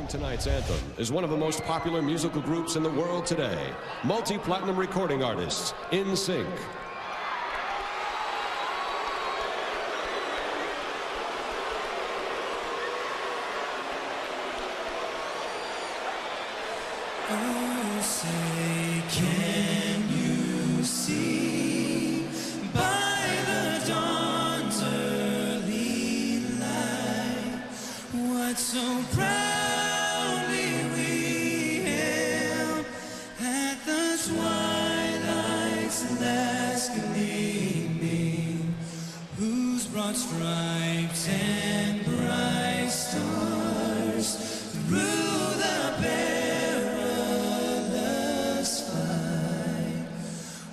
tonight's anthem is one of the most popular musical groups in the world today. Multi-platinum recording artists, In Sync. Oh, say, can you see by the dawn's early light what so proudly we hailed at the twilight's last gleaming, whose broad stripes and bright stars through the perilous fight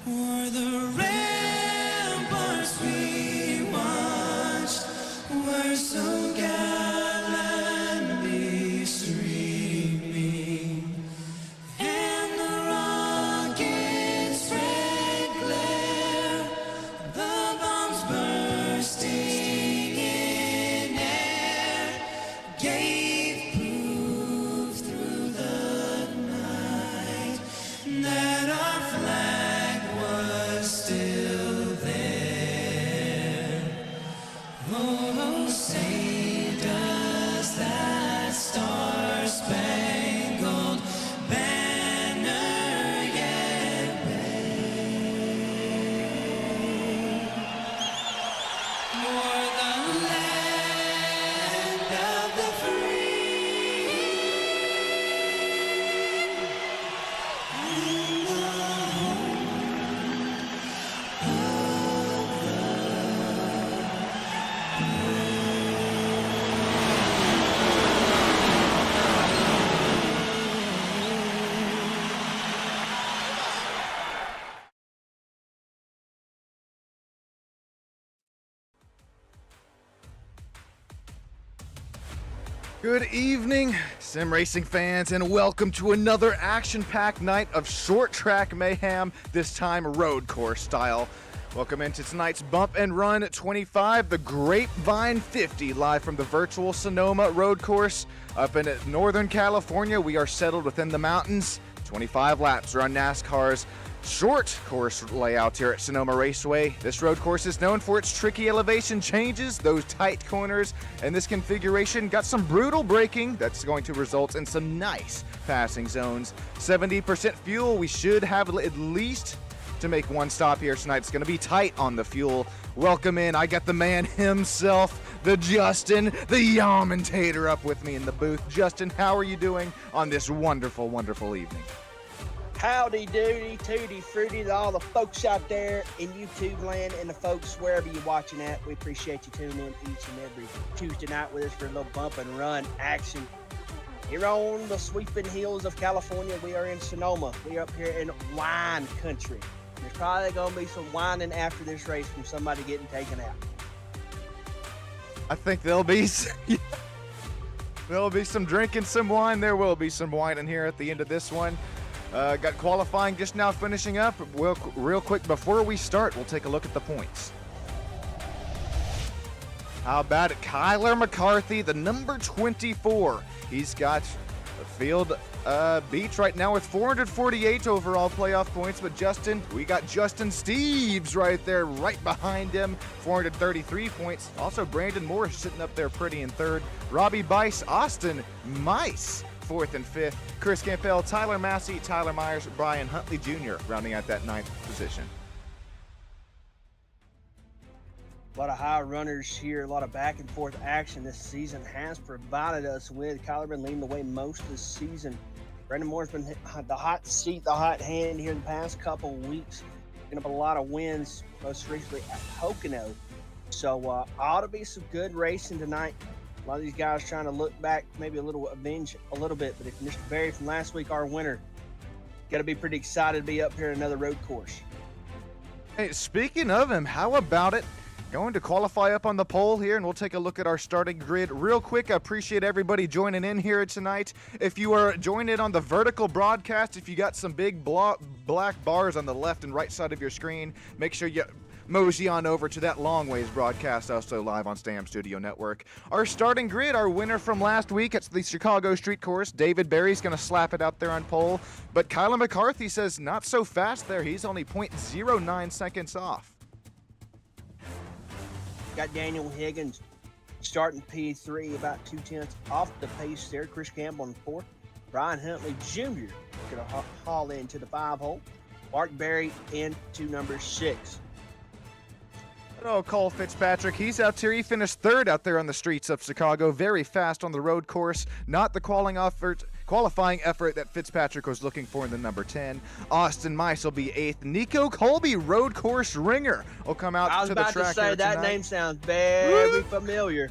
o'er the ramparts we watched were so gallantly streaming, and the rocket's red glare, the bombs bursting in air, gave proof through the night that our flag was still there. Oh, say does that star-spangled banner yet wave o'er the land of the free and the home of Good evening, sim racing fans, and welcome to another action-packed night of short track mayhem, this time road course style. Welcome into tonight's Bump and Run 25, the Grapevine 50, live from the virtual Sonoma road course. Up in Northern California, we are settled within the mountains. 25 laps are on NASCAR's short course layout here at Sonoma Raceway. This road course is known for its tricky elevation changes, those tight corners, and this configuration got some brutal braking that's going to result in some nice passing zones. 70% fuel, we should have at least to make one stop here tonight. It's going to be tight on the fuel. Welcome in, I got the man himself, the Justin, the Yamentator, up with me in the booth. Justin, how are you doing on this wonderful, wonderful evening? Howdy doody, tooty fruity to all the folks out there in YouTube land and the folks wherever you're watching at. We appreciate you tuning in each and every Tuesday night with us for a little bump and run action. Here on the sweeping hills of California, we are in Sonoma. We are up here in wine country. There's probably going to be some whining after this race from somebody getting taken out. I think there'll be some drinking, some wine. There will be some wine in here at the end of this one. Got qualifying just now finishing up. Real quick, before we start, we'll take a look at the points. How about it? Kyler McCarthy, the number 24. He's got the field beat right now with 448 overall playoff points. But we got Justin Steves right there, right behind him, 433 points. Also, Brandon Morris sitting up there pretty in third. Robbie Bice, Austin Mice, fourth and fifth. Chris Campbell, Tyler Massey, Tyler Myers, Brian Huntley Jr. rounding out that ninth position. A lot of high runners here, a lot of back and forth action this season has provided us with. Kyler been leading the way most of the season. Brandon Moore's been the hot seat, the hot hand here in the past couple of weeks. Picking up a lot of wins, most recently at Pocono. So ought to be some good racing tonight. A lot of these guys trying to look back, maybe avenge a little bit. But if Mr. Barry from last week, our winner, got to be pretty excited to be up here at another road course. Hey, speaking of him, how about it? Going to qualify up on the pole here, and we'll take a look at our starting grid real quick. I appreciate everybody joining in here tonight. If you are joining in on the vertical broadcast, if you got some big black bars on the left and right side of your screen, make sure you mosey on over to that long ways broadcast, also live on Stam Studio Network. Our starting grid, our winner from last week at the Chicago Street Course, David Berry's going to slap it out there on pole, but Kyler McCarthy says not so fast there. He's only 0.09 seconds off. Got Daniel Higgins starting P3 about 2/10 off the pace there. Chris Campbell in fourth. Brian Huntley Jr. going to haul into the 5-hole. Mark Berry into number 6. Oh, Cole Fitzpatrick, he's out here. He finished third out there on the streets of Chicago. Very fast on the road course. Not the qualifying effort that Fitzpatrick was looking for in the number 10. Austin Mice will be 8th. Nico Colby, road course ringer, will come out to the track. I was about to say that tonight. name sounds very familiar.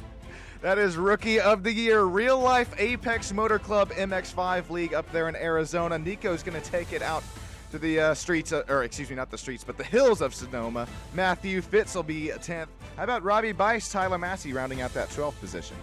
That is Rookie of the Year, Real Life Apex Motor Club MX5 League up there in Arizona. Nico's going to take it out to the streets, or excuse me, not the streets, but the hills of Sonoma. Matthew Fitz will be 10th. How about Robbie Bice, Tyler Massey rounding out that 12th position?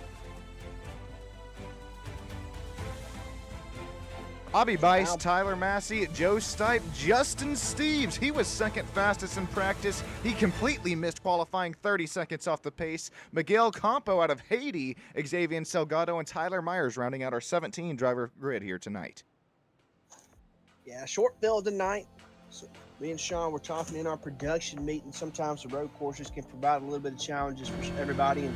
Bobby Bice, Tyler Massey, Joe Stipe, Justin Steves. He was second fastest in practice. He completely missed qualifying, 30 seconds off the pace. Miguel Campo out of Haiti, Xavier Salgado, and Tyler Myers rounding out our 17-driver grid here tonight. Yeah, short field tonight. So me and Sean were talking in our production meeting. Sometimes the road courses can provide a little bit of challenges for everybody. And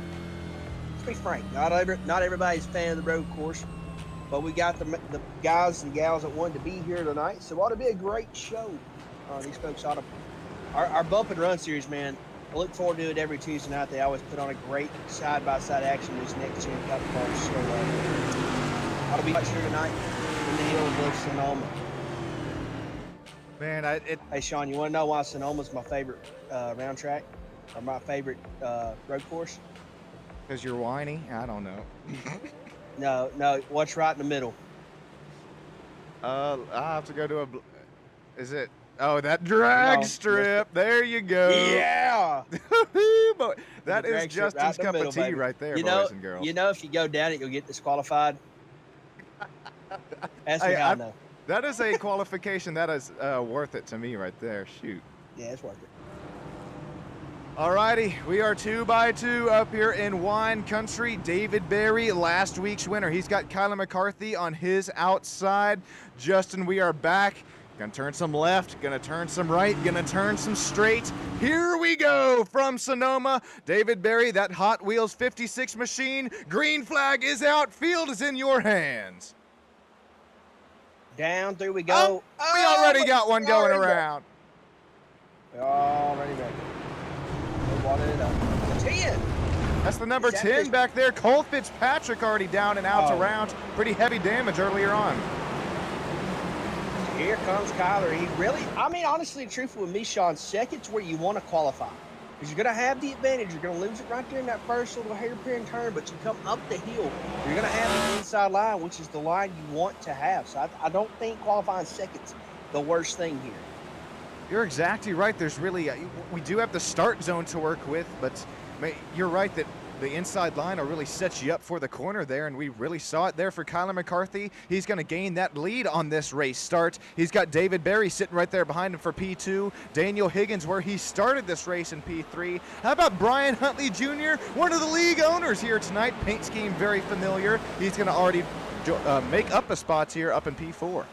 let's be frank, not everybody's a fan of the road course. But we got the guys and gals that wanted to be here tonight, so it ought to be a great show. These folks ought to. Our bump and run series, man. I look forward to it every Tuesday night. They always put on a great side-by-side action. These next gen cup cars, so ought to be much here tonight in the hills of Sonoma. Man, Hey, Sean, you want to know why Sonoma's my favorite round track, or my favorite road course? Because you're whiny? I don't know. No. What's right in the middle? I'll have to go to is it? Oh, that drag strip. There you go. Yeah. That is Justin's cup of tea right there, boys and girls. You know, if you go down it, you'll get disqualified. That's what I know. That is a qualification that is worth it to me right there. Shoot. Yeah, it's worth it. Alrighty, we are 2x2 up here in wine country. David Berry, last week's winner. He's got Kyler McCarthy on his outside. Justin, we are back. Gonna turn some left, gonna turn some right, gonna turn some straight. Here we go from Sonoma. David Berry, that Hot Wheels 56 machine. Green flag is out. Field is in your hands. Down through we go. We already got one going around. We're already ready. It up. 10. That's the number 10 back there. Cole Fitzpatrick already down and out around. Pretty heavy damage earlier on. Here comes Kyler. He really, honestly and truthfully with me, Sean, second's where you want to qualify. Because you're going to have the advantage. You're going to lose it right there in that first little hairpin turn, but you come up the hill, you're going to have the inside line, which is the line you want to have. So I don't think qualifying second's the worst thing here. You're exactly right. There's really, we do have the start zone to work with, but you're right that the inside line will really set you up for the corner there, and we really saw it there for Kyler McCarthy. He's going to gain that lead on this race start. He's got David Berry sitting right there behind him for P2. Daniel Higgins, where he started this race in P3. How about Brian Huntley Jr., one of the league owners here tonight? Paint scheme very familiar. He's going to already make up the spots here up in P4.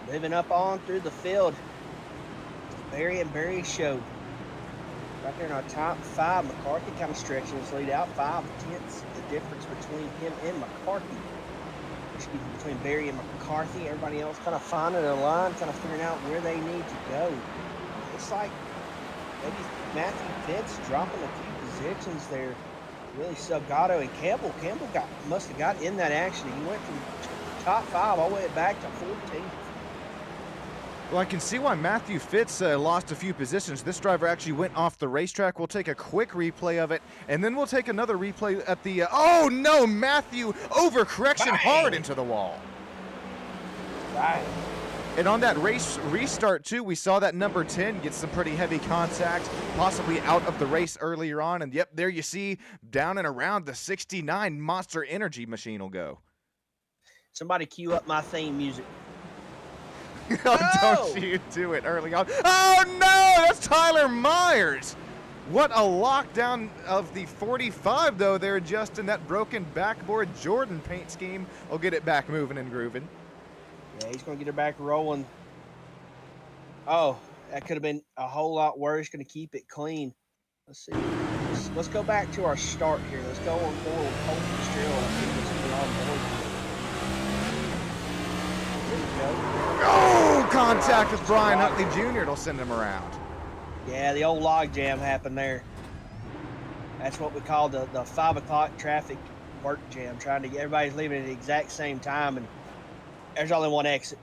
Moving up on through the field, Berry and Berry showed. Right there in our top 5, McCarthy kind of stretching his lead out. 5/10, the difference between him and McCarthy. Excuse me, between Berry and McCarthy. Everybody else kind of finding a line, kind of figuring out where they need to go. It's like maybe Matthew Fitz dropping a few positions there. Really, Salgado and Campbell must have got in that action. He went from top 5 all the way back to 14. Well, I can see why Matthew Fitz lost a few positions. This driver actually went off the racetrack. We'll take a quick replay of it, and then we'll take another replay at the... oh, no! Matthew overcorrection hard into the wall. Right. And on that race restart, too, we saw that number 10 get some pretty heavy contact, possibly out of the race earlier on. And, yep, there you see, down and around the 69 Monster Energy machine will go. Somebody cue up my theme music. Oh, don't you do it early on. Oh, no, that's Tyler Myers. What a lockdown of the 45, though, there, Justin. That broken backboard Jordan paint scheme will get it back moving and grooving. Yeah, he's going to get her back rolling. Oh, that could have been a whole lot worse. Going to keep it clean. Let's see. Let's go back to our start here. Let's go on forward. Colton Sterling. There you go. Oh, contact with Brian Utley Jr. It'll send him around. Yeah, the old log jam happened there. That's what we call the 5 o'clock traffic work jam, trying to get everybody's leaving at the exact same time, and there's only one exit.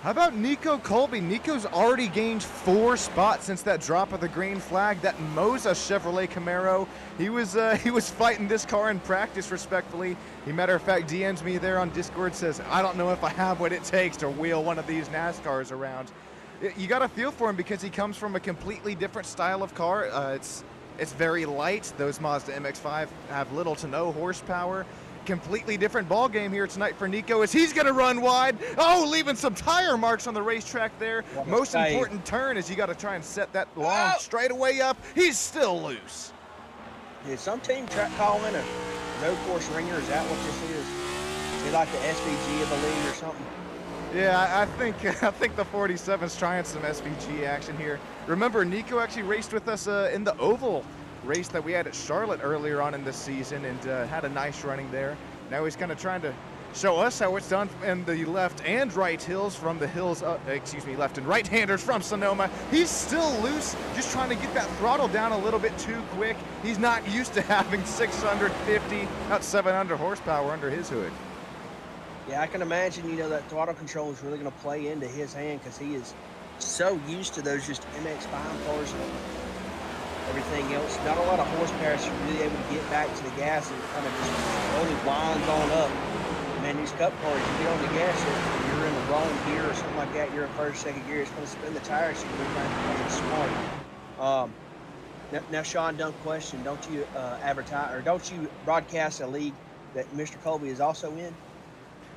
How about Nico Colby? Nico's already gained 4 spots since that drop of the green flag. That Moza Chevrolet Camaro, he was fighting this car in practice respectfully. He, matter of fact, DMs me there on Discord, says, I don't know if I have what it takes to wheel one of these NASCARs around. You got to feel for him because he comes from a completely different style of car. It's very light. Those Mazda MX-5 have little to no horsepower. Completely different ball game here tonight for Nico as he's going to run wide. Oh, leaving some tire marks on the racetrack there. Most important turn is you got to try and set that long straightaway up. He's still loose. Did some team call in a road course ringer? Is that what this is? Is it like the SVG of the league or something? Yeah, I think the 47's trying some SVG action here. Remember, Nico actually raced with us in the oval race that we had at Charlotte earlier on in the season and had a nice running there. Now he's kind of trying to show us how it's done in the left and right hills from the hills, left and right handers from Sonoma. He's still loose, just trying to get that throttle down a little bit too quick. He's not used to having 650, about 700 horsepower under his hood. Yeah, I can imagine, that throttle control is really going to play into his hand because he is so used to those just MX-5 cars and everything else. Not a lot of horsepower, so you're really able to get back to the gas and kind of just slowly winds on up. Man, these cup cars, you get on the gas, if you're in the wrong gear or something like that, you're in first, second gear, it's going to spin the tires, so you're going to smart. Now, Sean, dumb question. Don't you advertise, or don't you broadcast a league that Mr. Colby is also in?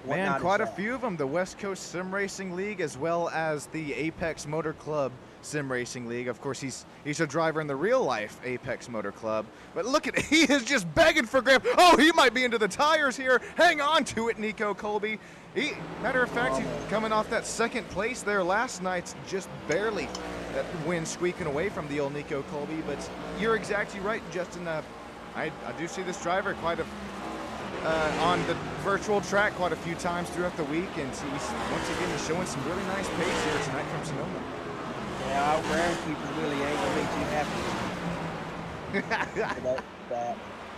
Man, quite a few of them. The West Coast Sim Racing League, as well as the Apex Motor Club Sim Racing League. Of course, he's a driver in the real life Apex Motor Club. But look at it, he is just begging for grip. Oh, he might be into the tires here. Hang on to it, Nico Colby. Matter of fact, he's coming off that second place there last night, just barely. That win squeaking away from the old Nico Colby. But you're exactly right, Justin. I do see this driver quite on the virtual track quite a few times throughout the week, and once again he's showing some really nice pace here tonight from Sonoma. Yeah, our groundkeeper really ain't gonna be too happy about that.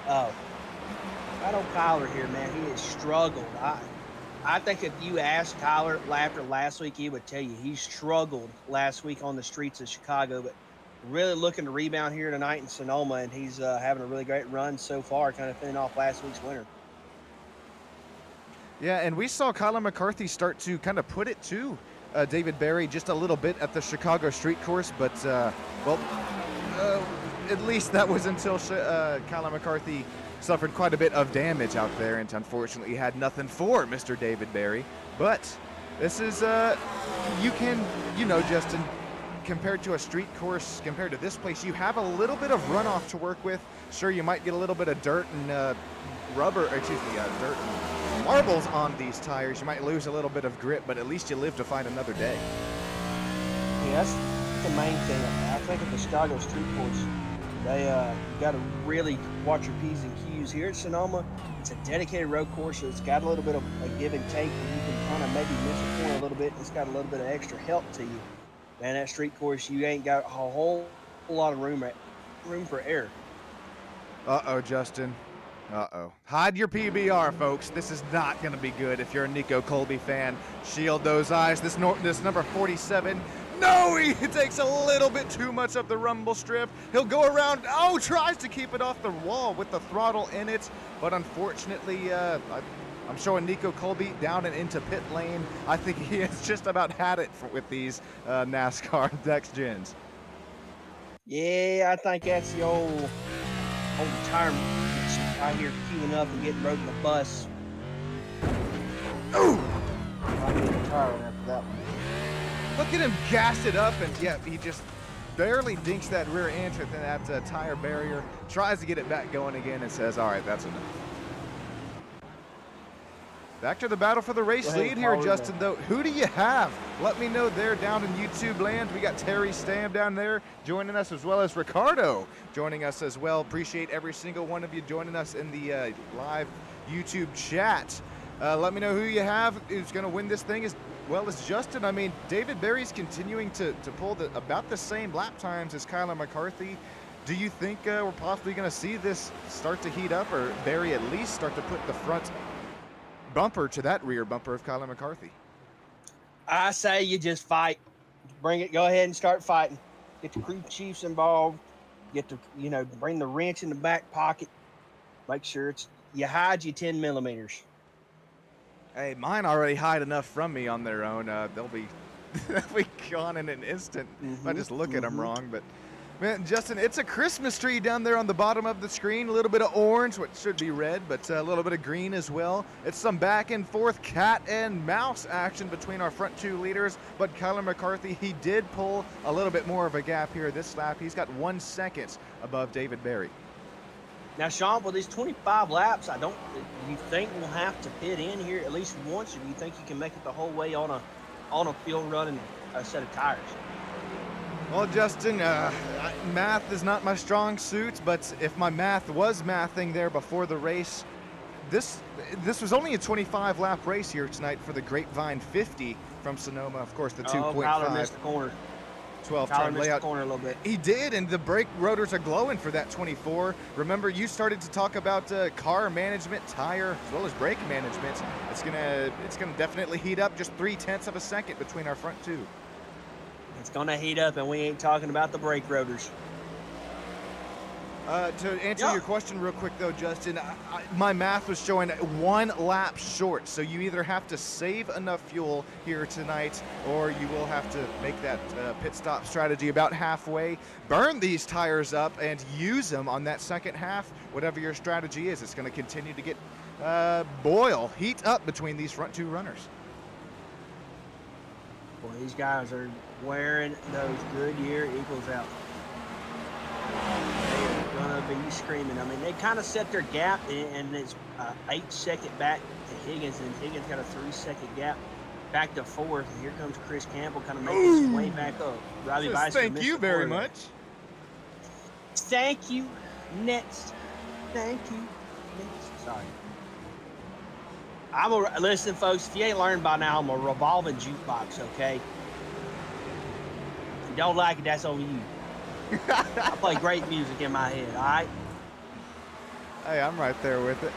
Oh, I know Kyler here, man. He has struggled. I think if you asked Kyler after last week, he would tell you he struggled last week on the streets of Chicago, but really looking to rebound here tonight in Sonoma, and he's having a really great run so far, kind of finishing off last week's winner. Yeah, and we saw Kyler McCarthy start to kind of put it to David Berry just a little bit at the Chicago street course, but, at least that was until Kyler McCarthy suffered quite a bit of damage out there and unfortunately had nothing for Mr. David Berry. But this is, Justin, compared to a street course, compared to this place, you have a little bit of runoff to work with. Sure, you might get a little bit of dirt and dirt and marbles on these tires. You might lose a little bit of grip, but at least you live to fight another day. Yeah, that's the main thing. I think at the Chicago street course, you got to really watch your P's and Q's. Here at Sonoma, it's a dedicated road course, so it's got a little bit of a give and take where you can kind of maybe miss a corner a little bit, and it's got a little bit of extra help to you. Man, that street course, you ain't got a whole lot of room for error. Uh-oh, Justin. Uh-oh. Hide your PBR, folks. This is not going to be good if you're a Nico Colby fan. Shield those eyes. This number 47. No, he takes a little bit too much of the rumble strip. He'll go around. Oh, tries to keep it off the wall with the throttle in it. But unfortunately, I'm showing Nico Colby down and into pit lane. I think he has just about had it with these NASCAR Dex Gens. Yeah, I think that's the old retirement out here queuing up and getting rode in the bus. Ooh! Might be retiring after that one. Look at him gas it up, and yeah, he just barely dinks that rear end within that tire barrier, tries to get it back going again, and says, all right, that's enough. Back to the battle for the race lead here, Justin, though. Who do you have? Let me know there down in YouTube land. We got Terry Stam down there joining us, as well as Ricardo joining us as well. Appreciate every single one of you joining us in the live YouTube chat. Let me know who you have, who's going to win this thing as well as Justin. I mean, David Berry's continuing to pull about the same lap times as Kyler McCarthy. Do you think we're possibly going to see this start to heat up, or Berry at least start to put the front bumper to that rear bumper of Kyler McCarthy? I say you just fight. Bring it. Go ahead and start fighting. Get the crew chiefs involved. Get the, bring the wrench in the back pocket. Make sure you hide your 10 millimeters. Hey, mine already hide enough from me on their own. They'll be gone in an instant if I just look at them wrong. But man, Justin, it's a Christmas tree down there on the bottom of the screen. A little bit of orange, what should be red, but a little bit of green as well. It's some back and forth cat and mouse action between our front two leaders. But Kyler McCarthy, he did pull a little bit more of a gap here this lap. He's got 1 second above David Berry. Now, Sean, with these 25 laps, do you think we'll have to pit in here at least once, or do you think you can make it the whole way on a field running a set of tires? Well, Justin, math is not my strong suit, but if my math was mathing there before the race, this was only a 25-lap race here tonight for the Grapevine 50 from Sonoma. Of course, the 2.5. Kyler missed the corner. 12-turn layout. Corner a little bit. He did, and the brake rotors are glowing for that 24. Remember, you started to talk about car management, tire, as well as brake management. It's gonna definitely heat up. Just 0.3 of a second between our front two. It's gonna heat up, and we ain't talking about the brake rotors. To answer your question real quick, though, Justin, my math was showing 1 lap short. So you either have to save enough fuel here tonight, or you will have to make that pit stop strategy about halfway, burn these tires up, and use them on that second half. Whatever your strategy is, it's going to continue to get heat up between these front two runners. Boy, these guys are wearing those Goodyear Eagles out. They are going to be screaming. I mean, they kind of set their gap, and it's 8-second back to Higgins, and Higgins got a 3-second gap back to fourth. And here comes Chris Campbell kind of making his way back up. Robbie Bison Thank you very much. Thank you. Next. Thank you. Next. Sorry. Listen, folks, if you ain't learned by now, I'm a revolving jukebox, okay? If you don't like it, that's on you. I play great music in my head, all right? Hey, I'm right there with it.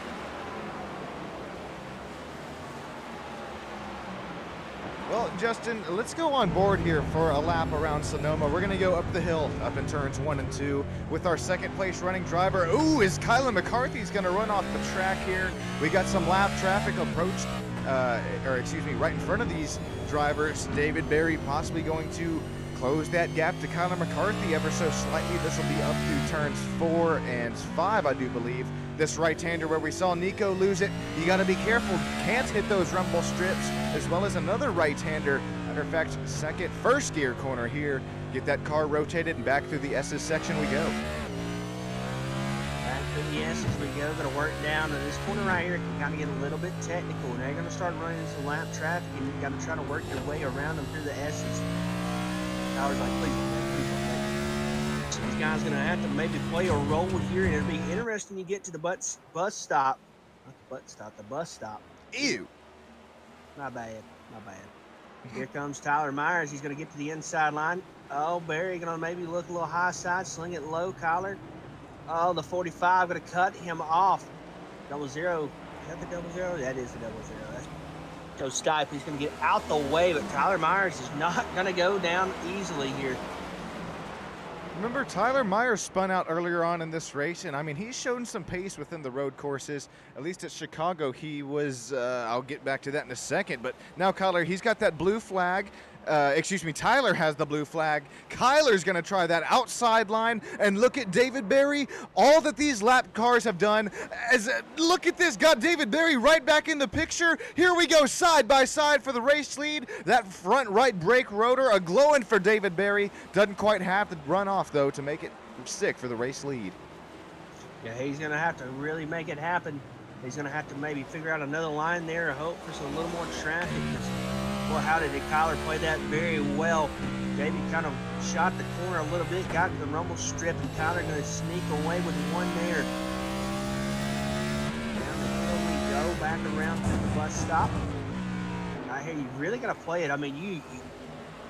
Well, Justin, let's go on board here for a lap around Sonoma. We're going to go up the hill, up in turns 1 and 2, with our second place running driver. Ooh, is Kyler McCarthy's going to run off the track here. We got some lap traffic approached, right in front of these drivers. David Berry possibly going to close that gap to Kyler McCarthy ever so slightly. This will be up through turns 4 and 5, I do believe. This right-hander where we saw Nico lose it, you got to be careful. Can't hit those rumble strips, as well as another right-hander. Matter of fact, first gear corner here. Get that car rotated and back through the S's section we go. Back through the S's we go. Going to work down, and this corner right here can kind of get a little bit technical. Now you're going to start running some lap traffic, and you got to try to work your way around them through the S's. I was like, please. So these guys going to have to maybe play a role here, and it'll be interesting to get to the bus stop. Not the butt stop, the bus stop. Ew. My bad. Here comes Tyler Myers. He's going to get to the inside line. Oh, Barry going to maybe look a little high side, sling it low, Kyler. Oh, the 45 going to cut him off. 00. Is that the 00? That is the 00. That's so Stipe. He's going to get out the way, but Tyler Myers is not going to go down easily here. Remember, Tyler Myers spun out earlier on in this race, and I mean, he's shown some pace within the road courses. At least at Chicago, he was, I'll get back to that in a second, but now Kyler, he's got that blue flag. Tyler has the blue flag. Kyler's going to try that outside line, and look at David Berry. All that these lap cars have done, look at this, got David Berry right back in the picture. Here we go, side by side for the race lead. That front right brake rotor, a glowing for David Berry. Doesn't quite have the run off, though, to make it sick for the race lead. Yeah, he's going to have to really make it happen. He's going to have to maybe figure out another line there or hope for some little more traffic. Boy, how did Kyler play that very well. Davey kind of shot the corner a little bit, got to the rumble strip, and Kyler going to sneak away with one there. Down the hill we go, back around to the bus stop. I hear you really got to play it. I mean, you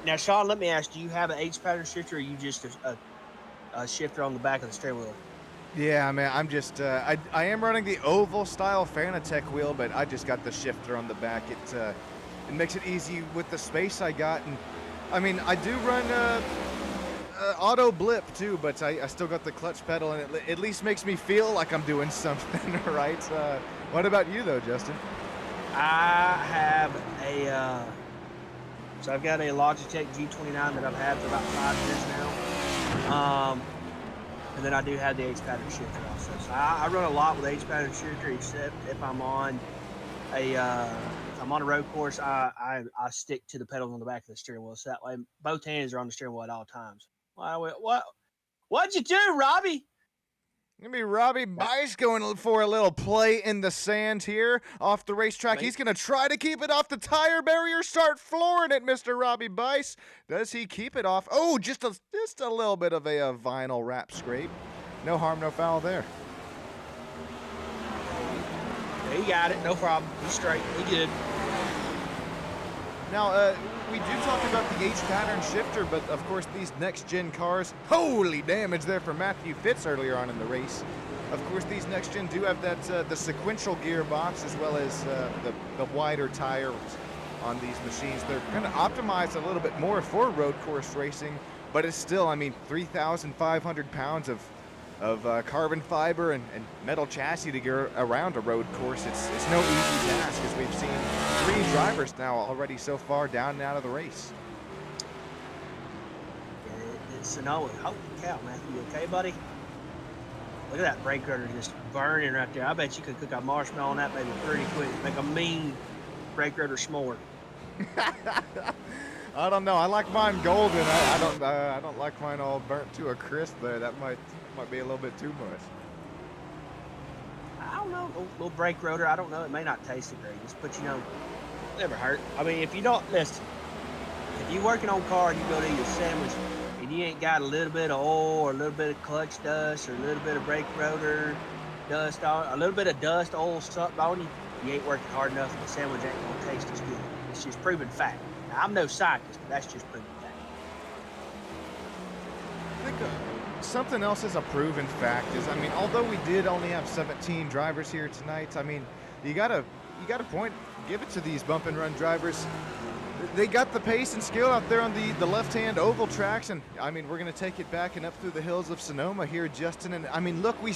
now, Sean, let me ask, do you have an H-pattern shifter, or are you just a shifter on the back of the steering wheel? Yeah, man, I'm just, I am running the oval style Fanatec wheel, but I just got the shifter on the back. It makes it easy with the space I got. And I mean, I do run auto blip too, but I still got the clutch pedal, and it at least makes me feel like I'm doing something, right? What about you though, Justin? I have so I've got a Logitech G29 that I've had for about 5 years now. And then I do have the H-pattern shifter also. So I run a lot with H-pattern shifter, except if I'm on a road course, I stick to the pedals on the back of the steering wheel. So that way both hands are on the steering wheel at all times. What'd you do, Robbie? Gonna be Robbie Bice going for a little play in the sand here off the racetrack. He's gonna try to keep it off the tire barrier. Start flooring it, Mr. Robbie Bice. Does he keep it off? Oh, just a little bit of a vinyl wrap scrape. No harm, no foul there. Yeah, he got it. No problem. He's straight. He good. Now, we do talk about the H-pattern shifter, but of course these next-gen cars, holy damage there for Matthew Fitz earlier on in the race. Of course, these next-gen do have that the sequential gearbox as well as the wider tires on these machines. They're kind of optimized a little bit more for road course racing, but it's still, I mean, 3,500 pounds of carbon fiber and metal chassis to get around a road course. It's no easy task, as we've seen 3 drivers now already so far down and out of the race. It's Sonoma. Holy cow, Matthew, you okay, buddy? Look at that brake rotor just burning right there. I bet you could cook a marshmallow on that baby pretty quick. Make a mean brake rotor s'more. I don't know. I like mine golden. I don't like mine all burnt to a crisp there. That might be a little bit too much. I don't know. Little brake rotor. I don't know. It may not taste the greatest, but you know, never hurt. I mean, if you don't listen, if you're working on car and you go to eat a sandwich and you ain't got a little bit of oil or a little bit of clutch dust or a little bit of brake rotor dust on, a little bit of dust, oil, something on you, you ain't working hard enough, and the sandwich ain't gonna taste as good. It's just proven fact. Now, I'm no scientist, but that's just proven fact. I think something else is a proven fact is, I mean, although we did only have 17 drivers here tonight, I mean, you gotta give it to these bump and run drivers. They got the pace and skill out there on the left-hand oval tracks, and I mean, we're gonna take it back and up through the hills of Sonoma here, Justin. And I mean, look, we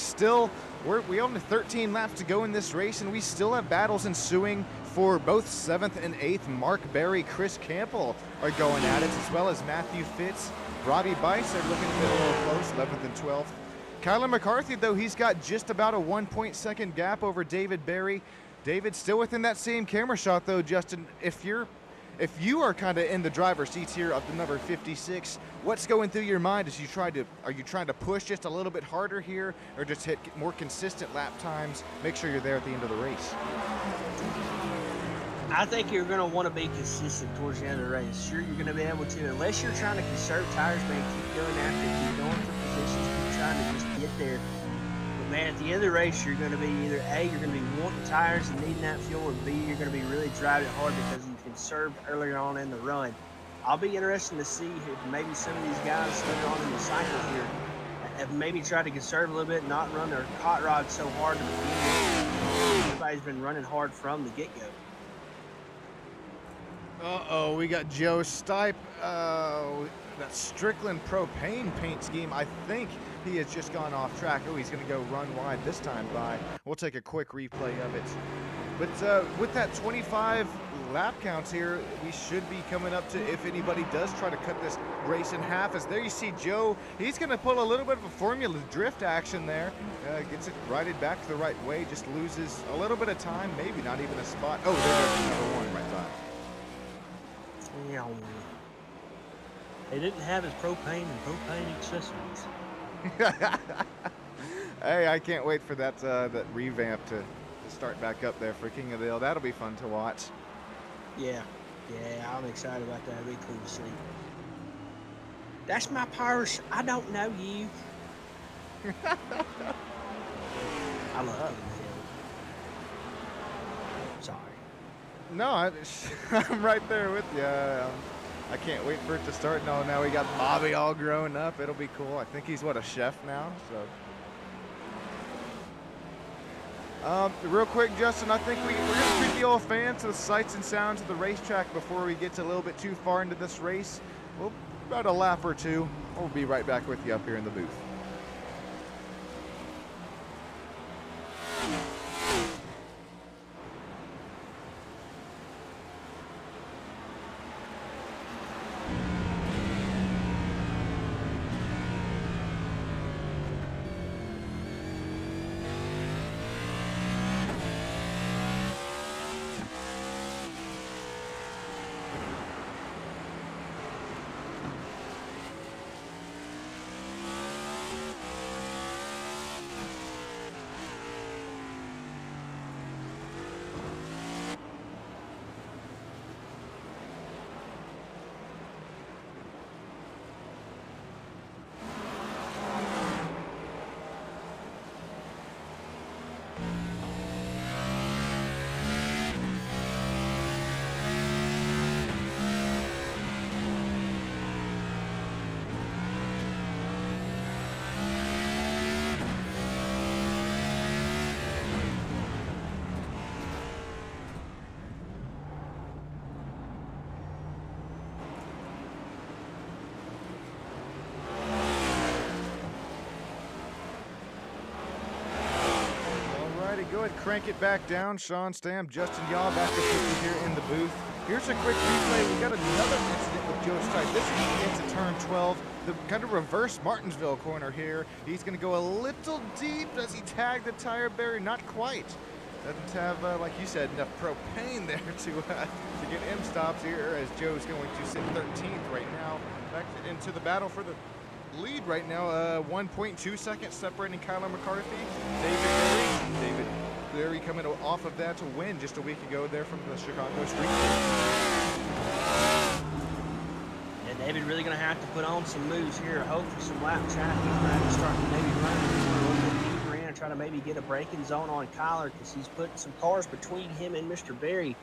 only 13 laps to go in this race, and we still have battles ensuing for both 7th and 8th. Mark Berry, Chris Campbell are going at it, as well as Matthew Fitz. Robbie Bice are looking to get a little close, 11th and 12th. Kyler McCarthy, though, he's got just about a 1-point-second gap over David Berry. David still within that same camera shot, though, Justin. If you are kind of in the driver's seats here of the number 56, what's going through your mind as are you trying to push just a little bit harder here, or just hit more consistent lap times, make sure you're there at the end of the race? I think you're going to want to be consistent towards the end of the race. Sure, you're going to be able to, unless you're trying to conserve tires, man, keep going after it, keep going for positions, keep trying to just get there. But man, at the end of the race, you're going to be either A, you're going to be wanting tires and needing that fuel, or B, you're going to be really driving it hard because you conserved earlier on in the run. I'll be interested to see if maybe some of these guys later on in the cycle here have maybe tried to conserve a little bit, not run their hot rod so hard to begin with. Everybody's been running hard from the get-go. Uh-oh, we got Joe Stipe. That Strickland propane paint scheme, I think he has just gone off track. Oh, he's going to go run wide this time by. We'll take a quick replay of it. But with that 25 lap counts here, we should be coming up to, if anybody does try to cut this race in half, as there you see Joe, he's going to pull a little bit of a formula drift action there, gets it righted back the right way, just loses a little bit of time, maybe not even a spot. Oh, there's number one right by. Yeah. They didn't have his propane and propane accessories. Hey, I can't wait for that revamp to start back up there for King of the Hill. That'll be fun to watch. Yeah, I'm excited about that. It'll be cool to see. That's my purse. I don't know you. I love King of the Hill. Sorry. No, I'm right there with you. I can't wait for it to start. No, now we got Bobby all grown up. It'll be cool. I think he's, what, a chef now? So. Real quick, Justin, I think we're going to treat the old fans to the sights and sounds of the racetrack before we get a little bit too far into this race. Well, about a lap or two. We'll be right back with you up here in the booth. Go ahead, crank it back down. Sean Stam, Justin Yaw back up with you here in the booth. Here's a quick replay. We got another incident with Joe Stipe. This is into turn 12, the kind of reverse Martinsville corner here. He's going to go a little deep. Does he tag the tire barrier? Not quite. Doesn't have, like you said, enough propane there to get M stops here, as Joe's going to sit 13th right now. Back into the battle for the lead right now. 1.2 seconds separating Kyler McCarthy. David Berry coming off of that to win just a week ago there from the Chicago Street. And David really going to have to put on some moves here. Hopefully some lap traffic. He's going to have to start maybe running a little bit deeper in and try to maybe get a braking zone on Kyler, because he's putting some cars between him and Mr. Berry.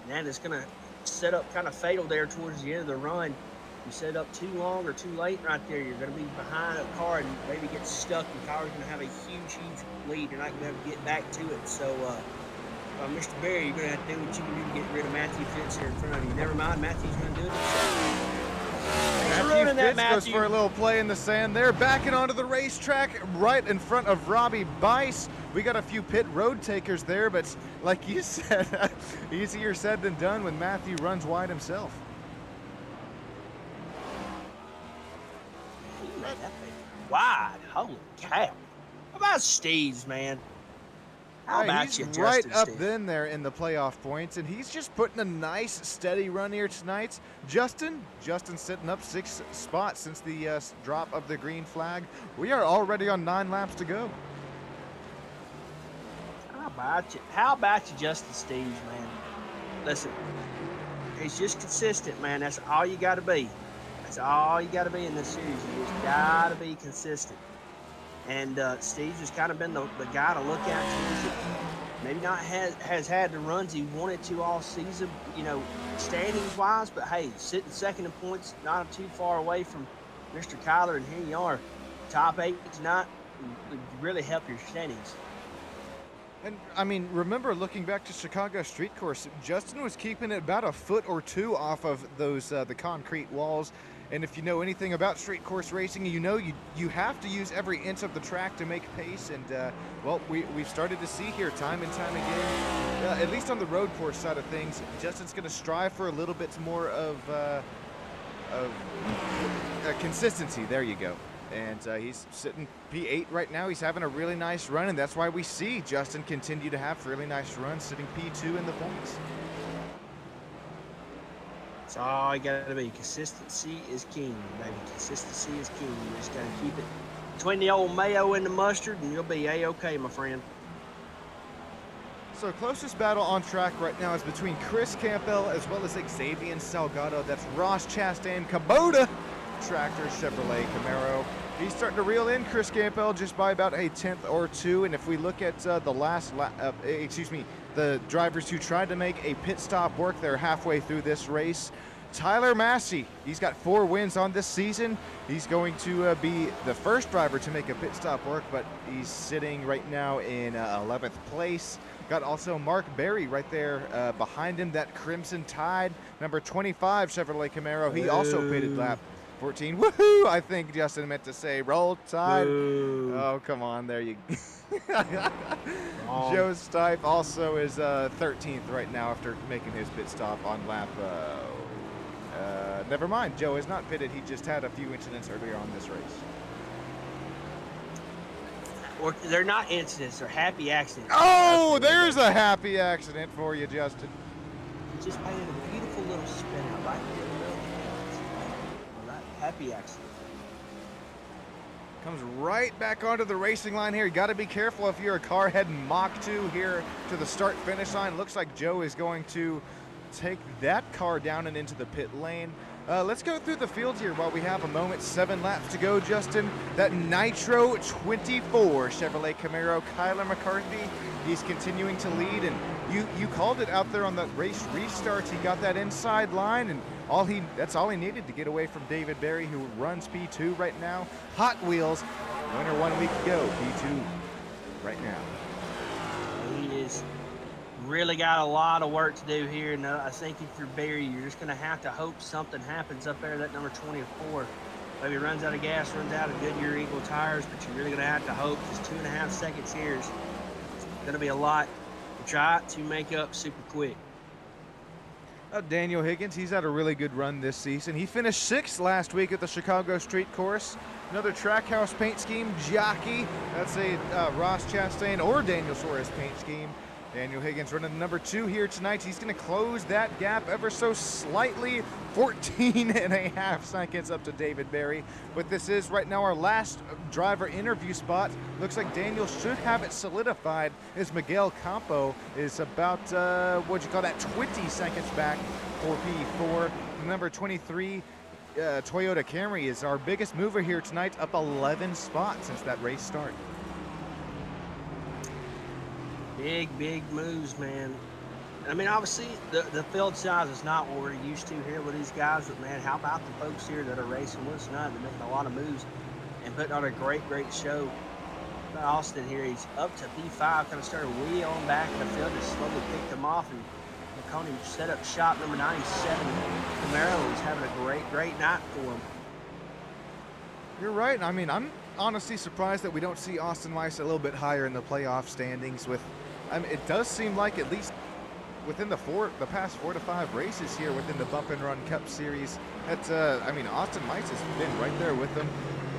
And that is going to set up kind of fatal there towards the end of the run. You set up too long or too late right there, you're going to be behind a car and maybe get stuck, and Kyler's going to have a huge lead. You're not going to be able to get back to it. So, Mr. Berry, you're going to have to do what you can do to get rid of Matthew Fitz here in front of you. Never mind, Matthew's going to do it himself. Matthew Fitz goes for a little play in the sand there, backing onto the racetrack right in front of Robbie Bice. We got a few pit road takers there, but like you said, easier said than done when Matthew runs wide himself. Wide. Holy cow. How about Steve's, man? How about he's you, right Justin up Steve? then there in the playoff points, and he's just putting a nice, steady run here tonight. Justin sitting up 6 spots since the drop of the green flag. We are already on 9 laps to go. How about you, Justin Steves, man? Listen, he's just consistent, man. That's all you got to be. That's all you got to be in this series. You just got to be consistent. And Steve's just kind of been the guy to look at towards it. Maybe not has had the runs he wanted to all season, standings-wise, but hey, sitting second in points, not too far away from Mr. Kyler, and here you are, top 8 tonight, would really help your standings. And I mean, remember looking back to Chicago Street Course, Justin was keeping it about a foot or two off of those the concrete walls. And if you know anything about street course racing, you know you have to use every inch of the track to make pace. And well, we've started to see here time and time again, at least on the road course side of things, Justin's going to strive for a little bit more of consistency. There you go. And he's sitting P8 right now. He's having a really nice run, and that's why we see Justin continue to have really nice runs, sitting P2 in the points. It's all you gotta be. Consistency is king, baby. Consistency is king. You just gotta keep it between the old mayo and the mustard, and you'll be A-okay, my friend. So closest battle on track right now is between Chris Campbell as well as Xavier Salgado. That's Ross Chastain, Kubota Tractor, Chevrolet Camaro. He's starting to reel in Chris Campbell just by about a tenth or two. And if we look at the drivers who tried to make a pit stop work, they're halfway through this race. Tyler Massey, he's got 4 wins on this season. He's going to be the first driver to make a pit stop work, but he's sitting right now in 11th place. Got also Mark Berry right there behind him, that Crimson Tide, number 25 Chevrolet Camaro. He also pitted lap 14. Woohoo! I think Justin meant to say roll Tide. Boo. Oh, come on, there you go. Joe Stipe also is 13th right now after making his pit stop on lap. Never mind, Joe is not pitted. He just had a few incidents earlier on this race. Or they're not incidents; they're happy accidents. Oh, there's a happy accident for you, Justin. He just painted a beautiful little spin out right there in the middle of the field. Well, that happy accident. Comes right back onto the racing line here. You got to be careful if you're a car heading Mach 2 here to the start-finish line. Looks like Joe is going to take that car down and into the pit lane. Let's go through the field here while we have a moment. 7 laps to go, Justin. That Nitro 24 Chevrolet Camaro, Kyler McCarthy, he's continuing to lead, and you called it out there on the race restart. He got that inside line, and that's all he needed to get away from David Berry, who runs P2 right now. Hot Wheels, winner 1 week ago, P2 right now. He is really got a lot of work to do here, and I think if you're Barry, you're just going to have to hope something happens up there, that number 24. Maybe runs out of gas, runs out of Goodyear Eagle tires, but you're really going to have to hope. Just 2.5 seconds here is going to be a lot to try to make up super quick. Daniel Higgins, he's had a really good run this season. He finished 6th last week at the Chicago Street Course. Another Trackhouse paint scheme jockey. That's a Ross Chastain or Daniel Suarez paint scheme. Daniel Higgins running number 2 here tonight. He's going to close that gap ever so slightly, 14.5 seconds up to David Berry. But this is right now our last driver interview spot. Looks like Daniel should have it solidified as Miguel Campo is about, 20 seconds back for P4. Number 23, Toyota Camry is our biggest mover here tonight, up 11 spots since that race start. Big moves, man. I mean, obviously, the field size is not what we're used to here with these guys, but, man, how about the folks here that are racing with us tonight? They're making a lot of moves and putting on a great show. Austin here, he's up to P5, kind of started wheeling back in the field, just slowly picked him off, and McConaughey set up shot number 97. Camaro is having a great night for him. You're right. I mean, I'm honestly surprised that we don't see Austin Weiss a little bit higher in the playoff standings. It does seem like at least within the past 4 to 5 races here within the Bump and Run Cup Series, Austin Weiss has been right there with them.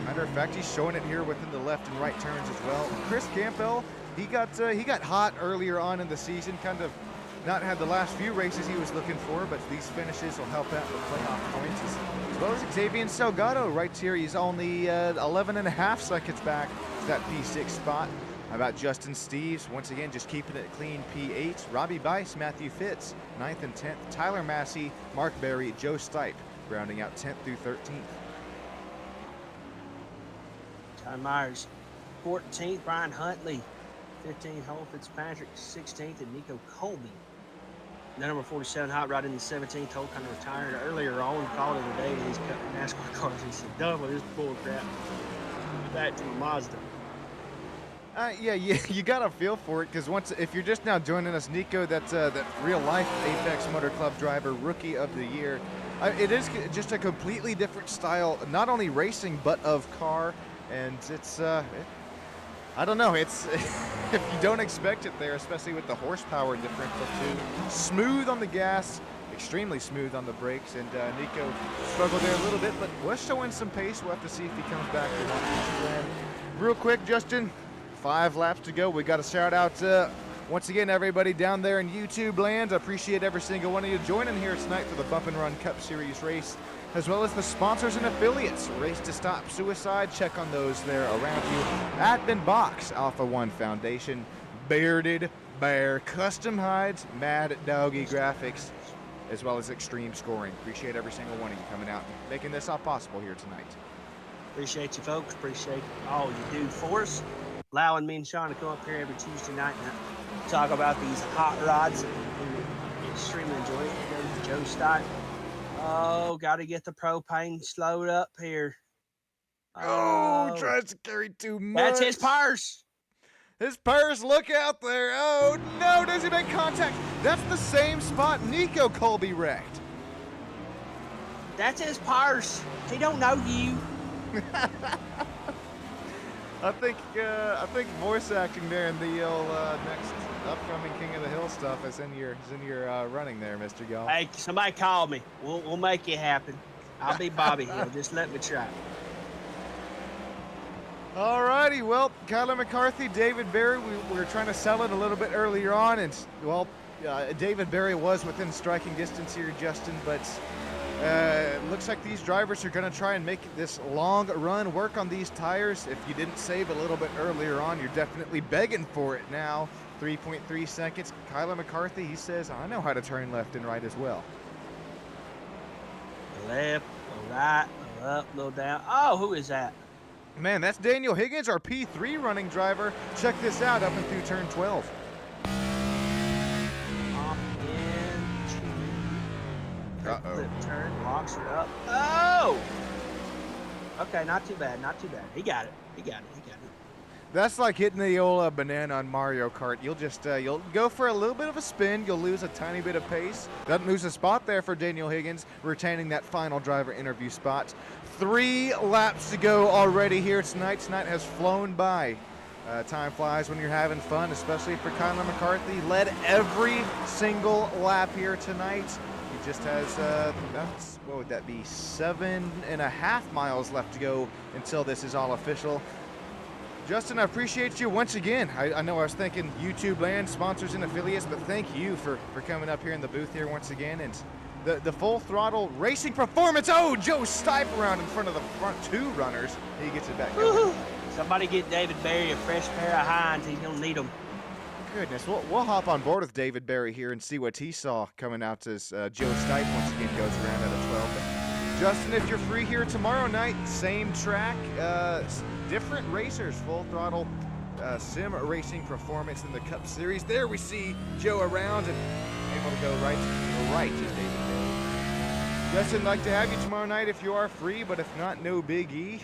Matter of fact, he's showing it here within the left and right turns as well. Chris Campbell, he got hot earlier on in the season, kind of not had the last few races he was looking for, but these finishes will help out with playoff points. As well as Xavier Salgado right here. He's only 11.5 seconds back to that P6 spot. How about Justin Steves? Once again, just keeping it clean, P8. Robbie Bice, Matthew Fitz, 9th and 10th. Tyler Massey, Mark Berry, Joe Stipe, rounding out 10th through 13th. Ty Myers, 14th. Brian Huntley, 15th. Hole Fitzpatrick, 16th. And Nico Colby, the number 47 hot rod in the 17th hole, kind of retired earlier on. Called it a day with these NASCAR cars. He said, done with this bull crap. Back to the Mazda. Yeah, you got to feel for it because if you're just now joining us, Nico, that's that real life Apex Motor Club driver, rookie of the year. It is just a completely different style, not only racing but of car, and it's I don't know. It's if you don't expect it there, especially with the horsepower differential too. Smooth on the gas, extremely smooth on the brakes, and Nico struggled there a little bit, but was showing some pace. We'll have to see if he comes back to that. Real quick, Justin. 5 laps to go. We got to shout out once again everybody down there in YouTube land. I appreciate every single one of you joining here tonight for the Bump and Run Cup Series race, as well as the sponsors and affiliates. Race to Stop Suicide. Check on those there around you. Admin Box, Alpha One Foundation, Bearded Bear Custom Hides, Mad Doggy Graphics, as well as Extreme Scoring. Appreciate every single one of you coming out and making this all possible here tonight. Appreciate you, folks. Appreciate all you do for us. Allowing me and Sean to come up here every Tuesday night and talk about these hot rods. Extremely enjoy it. Goes Joe Stein. Oh, got to get the propane slowed up here. Oh, tries to carry too much. That's his purse. His purse, look out there. Oh, no, does he make contact? That's the same spot Nico Colby wrecked. That's his purse. He don't know you. I think voice acting there in the next upcoming King of the Hill stuff is in your running there, Mr. Gall. Hey, somebody call me. We'll make it happen. I'll be Bobby Hill. Just let me try. All righty, well, Kyler McCarthy, David Berry, we were trying to sell it a little bit earlier on, and well, David Berry was within striking distance here, Justin, but looks like these drivers are going to try and make this long run work on these tires. If you didn't save a little bit earlier on, you're definitely begging for it now. 3.3 seconds. Kyler McCarthy, he says, I know how to turn left and right as well. Left, a right, a up, a little down. Oh, who is that? Man, that's Daniel Higgins, our P3 running driver. Check this out up and through turn 12. Flip turn, locks her up. Oh! Okay, not too bad, not too bad. He got it. That's like hitting the old banana on Mario Kart. You'll just you'll go for a little bit of a spin. You'll lose a tiny bit of pace. Doesn't lose a spot there for Daniel Higgins, retaining that final driver interview spot. 3 laps to go already here tonight. Tonight has flown by. Time flies when you're having fun, especially for Kyler McCarthy. Led every single lap here tonight. He just has, what would that be, 7.5 miles left to go until this is all official. Justin, I appreciate you once again. I know I was thinking YouTube land, sponsors and affiliates, but thank you for coming up here in the booth here once again. And the full throttle racing performance. Oh, Joe Stipe around in front of the front 2 runners. He gets it back going. Somebody get David Berry a fresh pair of hinds. He's going to need them. Goodness, we'll hop on board with David Berry here and see what he saw coming out as Joe Stipe once again goes around at a 12. But Justin, if you're free here tomorrow night, same track, different racers, full throttle sim racing performance in the Cup Series. There we see Joe around and able to go right is David Berry. Justin, like to have you tomorrow night if you are free, but if not, no biggie.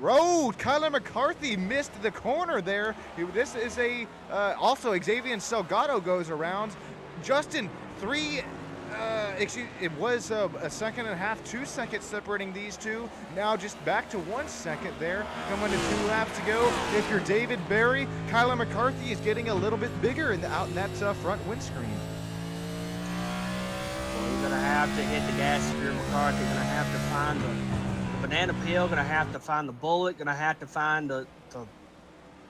Kyler McCarthy missed the corner there. This is also Xavier Salgado goes around. Justin, it was a second and a half, 2 seconds separating these two. Now just back to 1 second there. Coming to 2 laps to go. If you're David Berry, Kyler McCarthy is getting a little bit bigger out in that front windscreen. You're going to have to hit the gas if you're McCarthy. You're going to have to find the banana peel. Going to have to find the bullet. Going to have to find the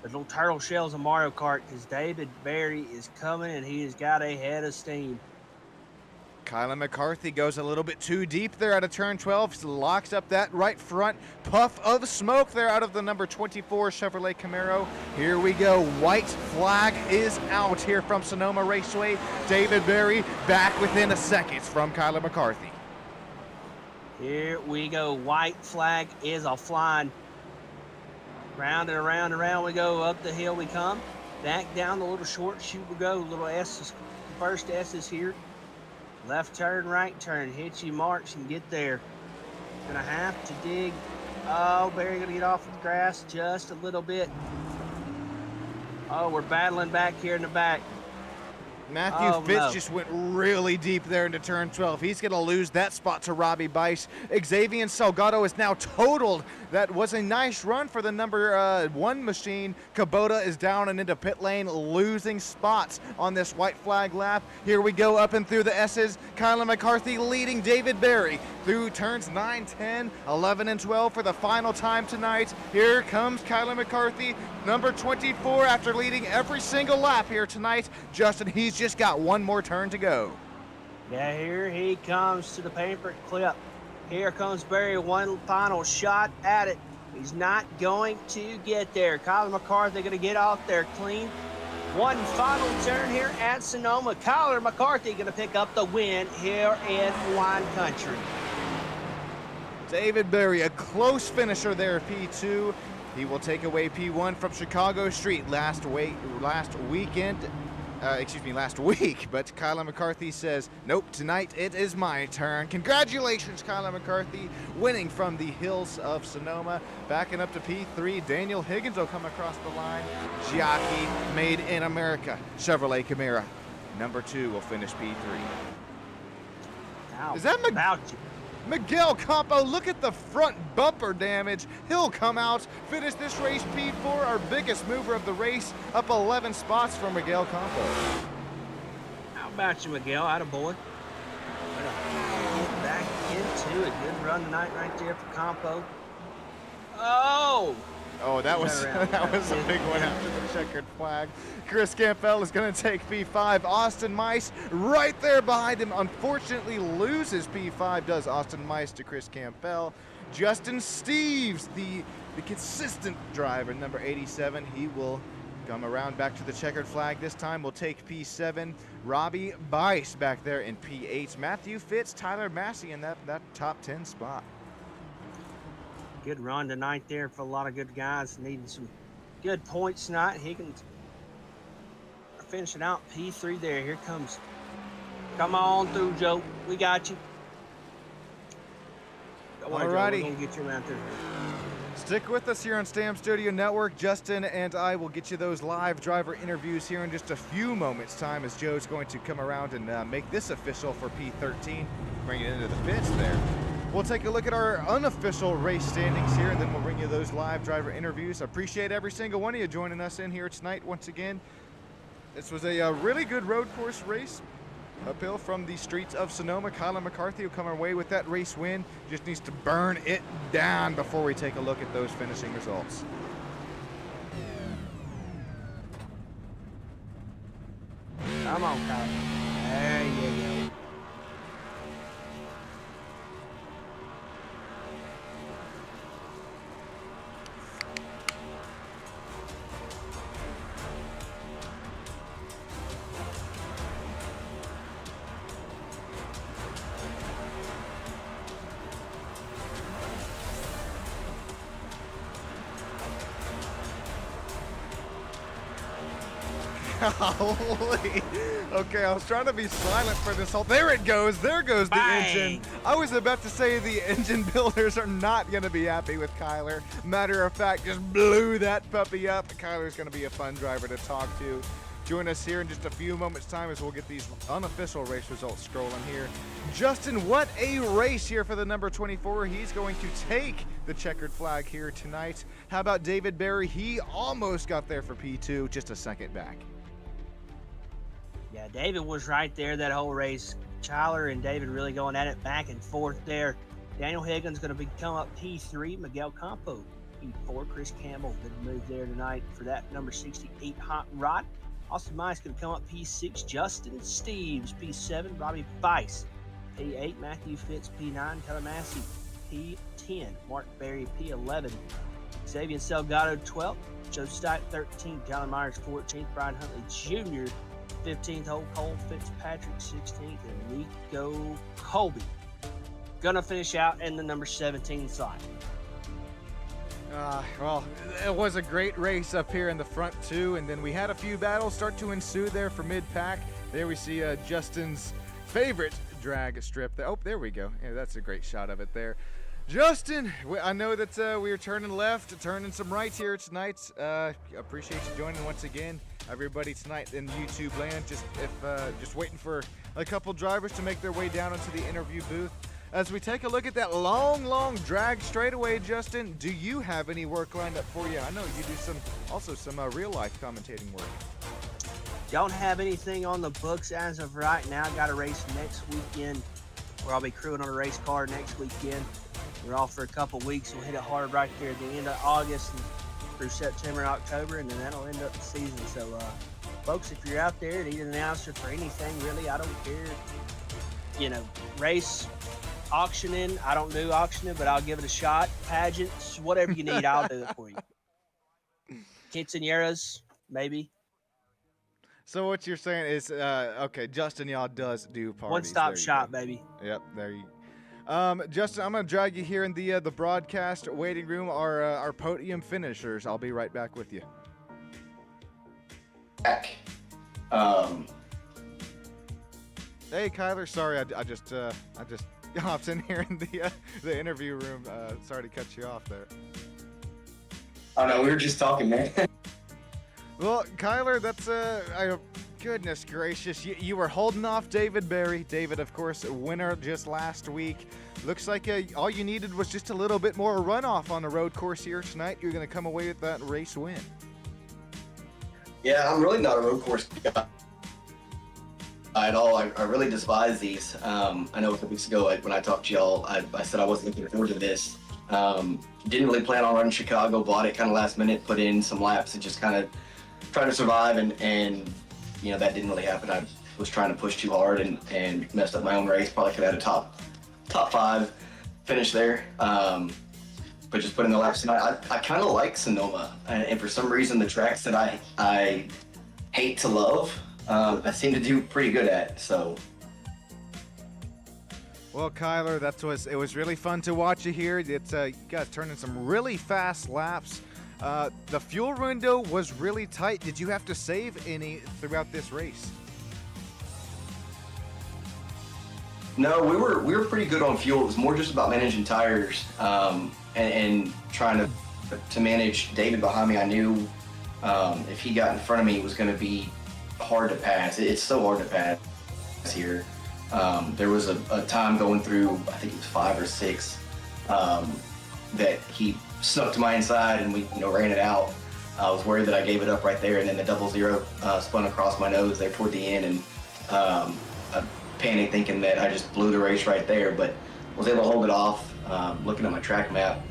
little turtle shells of Mario Kart, because David Berry is coming and he has got a head of steam. Kyler McCarthy goes a little bit too deep there out of turn 12. Locks up that right front. Puff of smoke there out of the number 24 Chevrolet Camaro. Here we go. White flag is out here from Sonoma Raceway. David Berry back within a second from Kyler McCarthy. Here we go. White flag is a flying. Round and around and around we go. Up the hill we come. Back down the little short chute we go. Little S, first S is here. Left turn, right turn, hit your marks and get there. Gonna have to dig. Oh, Barry gonna get off the grass just a little bit. Oh, we're battling back here in the back. Matthew Oh, Fitz no. just went really deep there into turn 12. He's going to lose that spot to Robbie Bice. Xavier Salgado is now totaled. That was a nice run for the number 1 machine. Kubota is down and into pit lane, losing spots on this white flag lap. Here we go up and through the S's. Kyler McCarthy leading David Berry through turns 9, 10, 11, and 12 for the final time tonight. Here comes Kyler McCarthy, number 24, after leading every single lap here tonight. Justin, he's just got one more turn to go. Yeah, here he comes to the paper clip. Here comes Barry, one final shot at it. He's not going to get there. Kyler McCarthy going to get off there clean. One final turn here at Sonoma. Kyler McCarthy going to pick up the win here in wine country. David Berry, a close finisher there, P2. He will take away P1 from Chicago Street last week, but Kyler McCarthy says, nope, tonight it is my turn. Congratulations, Kyler McCarthy, winning from the hills of Sonoma. Backing up to P3, Daniel Higgins will come across the line. Giacchi, made in America, Chevrolet Camaro. Number 2 will finish P3. How Is that about you? Miguel Campo, look at the front bumper damage. He'll come out, finish this race P4, our biggest mover of the race, up 11 spots for Miguel Campo. How about you, Miguel? Attaboy. Get back into it. Good run tonight right there for Campo. Oh! Oh, that was Turn around. that was a big one after the checkered flag. Chris Campbell is going to take P5. Austin Mice right there behind him. Unfortunately, loses P5. Does Austin Mice to Chris Campbell. Justin Steves, the consistent driver, number 87. He will come around back to the checkered flag. This time we'll take P7. Robbie Bice back there in P8. Matthew Fitz, Tyler Massey in that top 10 spot. Good run tonight there for a lot of good guys needing some good points tonight. Higgins finishing out P3 there. Here comes. Come on through, Joe. We got you. Don't worry, Joe. Alrighty. We're going to get you around through here. Stick with us here on Stam Studio Network. Justin and I will get you those live driver interviews here in just a few moments' time, as Joe's going to come around and make this official for P13, bring it into the pits there. We'll take a look at our unofficial race standings here, and then we'll bring you those live driver interviews. I appreciate every single one of you joining us in here tonight once again. This was a really good road course race. Uphill from the streets of Sonoma. Kyler McCarthy will come away with that race win. Just needs to burn it down before we take a look at those finishing results. Come on, Kyler. There you go. Golly. Okay, I was trying to be silent for this whole. There it goes. There goes the Bang. engine. I was about to say the engine builders are not going to be happy with Kyler. Matter of fact, just blew that puppy up. Kyler's going to be a fun driver to talk to. Join us here in just a few moments' time as we'll get these unofficial race results scrolling here. Justin, what a race here for the number 24. He's going to take the checkered flag here tonight. How about David Berry? He almost got there for P2, just a second back. Yeah, David was right there that whole race. Chyler and David really going at it back and forth there. Daniel Higgins going to come up P3. Miguel Campo P4. Chris Campbell good move there tonight for that number 68 hot rod. Austin Mice going to come up P6. Justin Steves P7. Robbie Bice P8. Matthew Fitz P9. Tyler Massey P10. Mark Berry P11. Xavier Salgado 12th. Joe Stipe 13th. John Myers 14th. Brian Huntley Jr. 15th, Old Cole Fitzpatrick 16th, and Nico Colby gonna finish out in the number 17 slot. Well, it was a great race up here in the front too, and then we had a few battles start to ensue there for mid-pack. There we see Justin's favorite drag strip. Oh, there we go. Yeah, that's a great shot of it there. Justin, I know that we are turning left, turning some rights here tonight. Appreciate you joining once again. Everybody tonight in YouTube land, just waiting for a couple drivers to make their way down into the interview booth. As we take a look at that long drag straightaway, Justin, do you have any work lined up for you? I know you do some real life commentating work. Don't have anything on the books as of right now. Got a race next weekend where I'll be crewing on a race car next weekend. We're off for a couple weeks. We'll hit it hard right there at the end of August and through September and October, and then that'll end up the season. So, folks, if you're out there, need an announcer for anything, really, I don't care. Race, auctioning. I don't do auctioning, but I'll give it a shot. Pageants, whatever you need, I'll do it for you. Quinceañeras, maybe. So what you're saying is, okay, Justin Yaw does do parties. One-stop shop, baby. Yep, there you go. Justin, I'm going to drag you here in the broadcast waiting room, our podium finishers. I'll be right back with you. Hey, Kyler, sorry, I just hopped in here in the interview room. Sorry to cut you off there. Oh, no, we were just talking, man. Well, Kyler, that's goodness gracious. You were holding off David Berry. David, of course, winner just last week. Looks like all you needed was just a little bit more runoff on the road course here tonight. You're going to come away with that race win. Yeah, I'm really not a road course guy at all. I really despise these. I know a couple weeks ago when I talked to y'all, I said I wasn't looking forward to this. Didn't really plan on running Chicago, bought it kind of last minute, put in some laps and just kind of trying to survive, and that didn't really happen. I was trying to push too hard and messed up my own race. Probably could have had a top 5 finish there, but just put in the laps tonight. I kind of like Sonoma, and for some reason the tracks that I hate to love, I seem to do pretty good at. So. Well, Kyler, it was really fun to watch you here. You guys turning some really fast laps. The fuel window was really tight. Did you have to save any throughout this race? No, we were pretty good on fuel. It was more just about managing tires and trying to manage David behind me. I knew if he got in front of me, it was going to be hard to pass. It's so hard to pass here. There was a time going through, I think it was 5 or 6, that he snuck to my inside and we ran it out. I was worried that I gave it up right there, and then the 00 spun across my nose there toward the end, and I panicked thinking that I just blew the race right there, but was able to hold it off. Looking at my track map,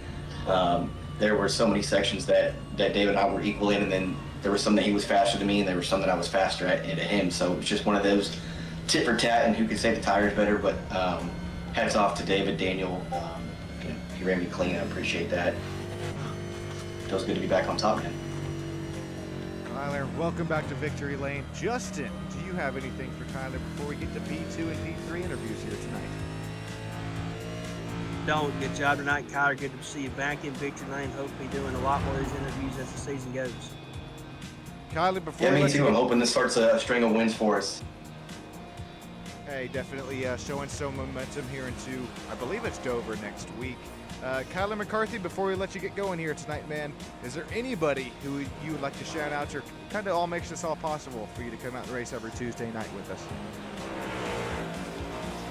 there were so many sections that David and I were equal in, and then there was some that he was faster than me, and there was some that I was faster at him. So it was just one of those tit for tat and who could save the tires better. But hats off to David, Daniel. He ran me clean. I appreciate that. Feels good to be back on top, man. Kyler, welcome back to Victory Lane. Justin, do you have anything for Kyler before we get to P2 and P3 interviews here tonight? Don't. Good job tonight, Kyler. Good to see you back in Victory Lane. Hope to be doing a lot more of these interviews as the season goes. Kyler, before me too. I'm hoping this starts a string of wins for us. Hey, definitely showing some momentum here into, I believe it's Dover next week. Kyler McCarthy, before we let you get going here tonight, man, is there anybody who you would like to shout out or kind of all makes this all possible for you to come out and race every Tuesday night with us?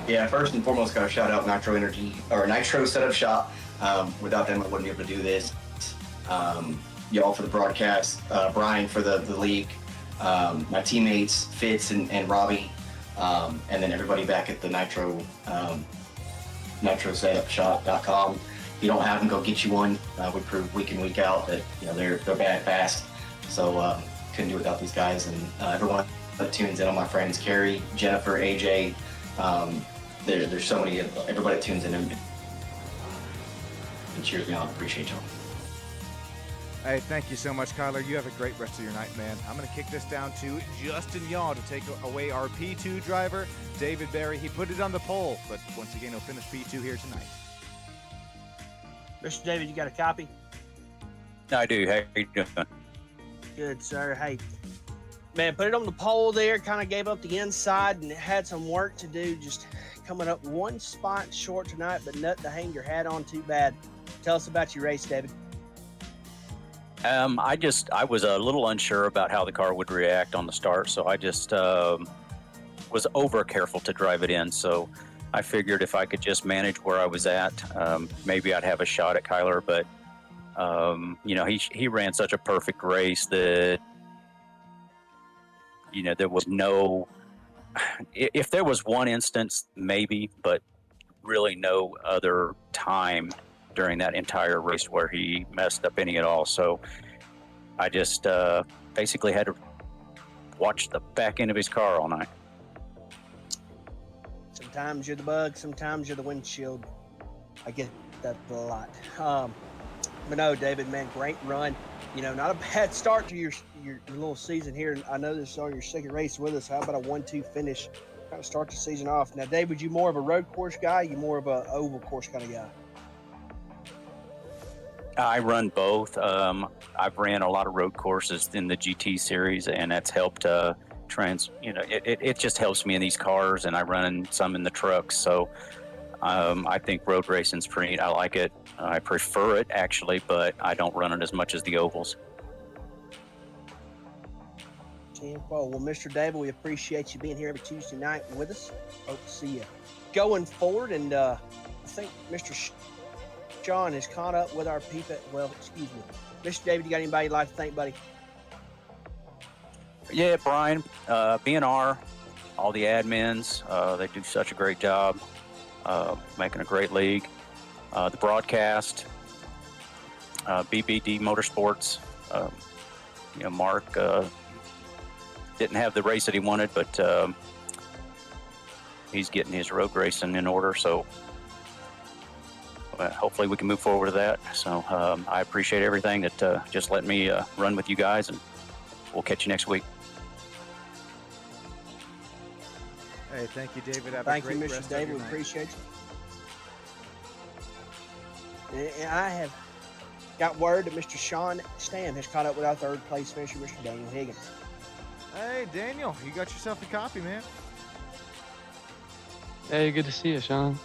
Yeah, first and foremost, got to shout out Nitro Energy, or Nitro Setup Shop. Without them, I wouldn't be able to do this. Y'all for the broadcast, Brian for the league, my teammates, Fitz and Robbie, and then everybody back at the Nitro NitroSetupShop.com. If you don't have them, go get you one. We prove week in, week out that they're bad fast. So couldn't do without these guys, and everyone that tunes in, all my friends, Carrie, Jennifer, AJ. There's so many. Everybody that tunes in and cheers me on. Appreciate y'all. Hey, thank you so much, Kyler. You have a great rest of your night, man. I'm going to kick this down to Justin Yaw to take away our P2 driver, David Berry. He put it on the pole, but once again, he'll finish P2 here tonight. Mr. David, you got a copy? I do. How you doing? Good, sir. Hey, man, put it on the pole there, kind of gave up the inside, and it had some work to do. Just coming up one spot short tonight, but nothing to hang your hat on too bad. Tell us about your race, David. I was a little unsure about how the car would react on the start, so I just was over careful to drive it in. So I figured if I could just manage where I was at, maybe I'd have a shot at Kyler. But he ran such a perfect race that there was no. If there was one instance, maybe, but really no other time during that entire race where he messed up any at all. So I just basically had to watch the back end of his car all night. Sometimes you're the bug, sometimes you're the windshield. I get that a lot. But no, David, man, great run. Not a bad start to your little season here. I know this is on your second race with us. How about a 1-2 finish? Kind of start the season off. Now, David, you more of a road course guy? You more of a oval course kind of guy? I run both. I've ran a lot of road courses in the GT series, and that's helped it just helps me in these cars, and I run some in the trucks. So I think road racing's pretty neat. I like it. I prefer it, actually, but I don't run it as much as the ovals. Well, Mr. David, we appreciate you being here every Tuesday night with us. Hope to see you going forward. And I think Mr. Sean has caught up with our people. Well, excuse me. Mr. David, you got anybody you'd like to thank, buddy? Yeah, Brian, BNR, all the admins, they do such a great job making a great league. The broadcast, BBD Motorsports, Mark didn't have the race that he wanted, but he's getting his road racing in order, so hopefully we can move forward to that. So I appreciate everything that just let me run with you guys, and we'll catch you next week. Hey, thank you, David. Thank you, Mr. David. We appreciate you. And I have got word that Mr. Sean Stam has caught up with our third place finisher, Mr. Daniel Higgins. Hey, Daniel, you got yourself a copy, man. Hey, good to see you, Sean.